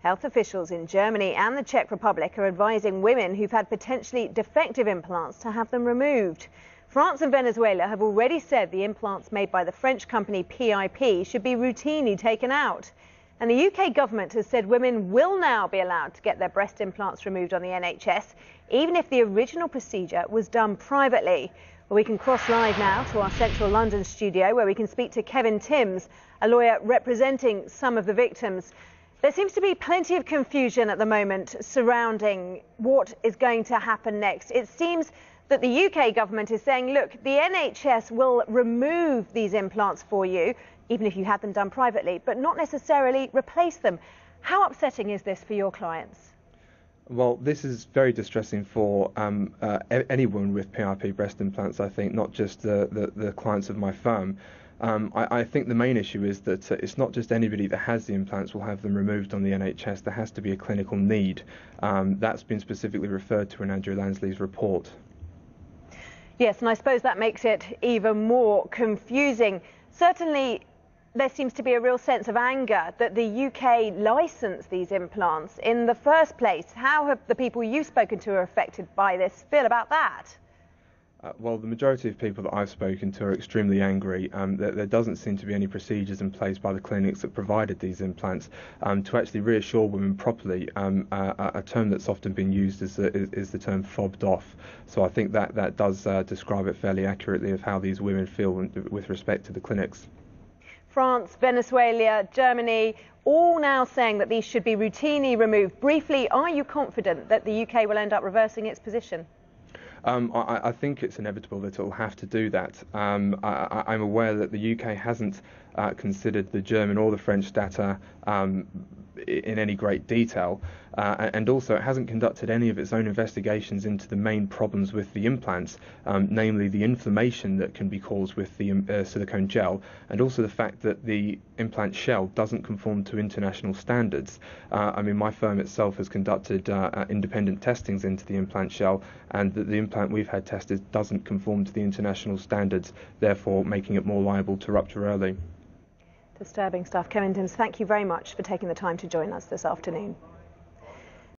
Health officials in Germany and the Czech Republic are advising women who've had potentially defective implants to have them removed. France and Venezuela have already said the implants made by the French company PIP should be routinely taken out. And the UK government has said women will now be allowed to get their breast implants removed on the NHS, even if the original procedure was done privately. Well, we can cross live now to our central London studio where we can speak to Kevin Timms, a lawyer representing some of the victims. There seems to be plenty of confusion at the moment surrounding what is going to happen next. It seems that the UK government is saying, look, the NHS will remove these implants for you, even if you had them done privately, but not necessarily replace them. How upsetting is this for your clients? Well, this is very distressing for anyone with PIP breast implants, I think, not just the clients of my firm. I think the main issue is that it's not just anybody that has the implants will have them removed on the NHS. There has to be a clinical need. That's been specifically referred to in Andrew Lansley's report. Yes, and I suppose that makes it even more confusing. Certainly, there seems to be a real sense of anger that the UK licensed these implants in the first place. How have the people you've spoken to who are affected by this feel about that? Well, the majority of people that I've spoken to are extremely angry. There doesn't seem to be any procedures in place by the clinics that provided these implants to actually reassure women properly. A term that's often been used is the term fobbed off. So I think that does describe it fairly accurately of how these women feel with respect to the clinics. France, Venezuela, Germany, all now saying that these should be routinely removed. Briefly, are you confident that the UK will end up reversing its position? I think it's inevitable that it will have to do that. I'm aware that the UK hasn't considered the German or the French data in any great detail, and also it hasn't conducted any of its own investigations into the main problems with the implants, namely the inflammation that can be caused with the silicone gel, and also the fact that the implant shell doesn't conform to international standards. I mean, my firm itself has conducted independent testings into the implant shell, and the implant we've had tested doesn't conform to the international standards, therefore making it more liable to rupture early. Disturbing stuff. Kevin Timms, thank you very much for taking the time to join us this afternoon.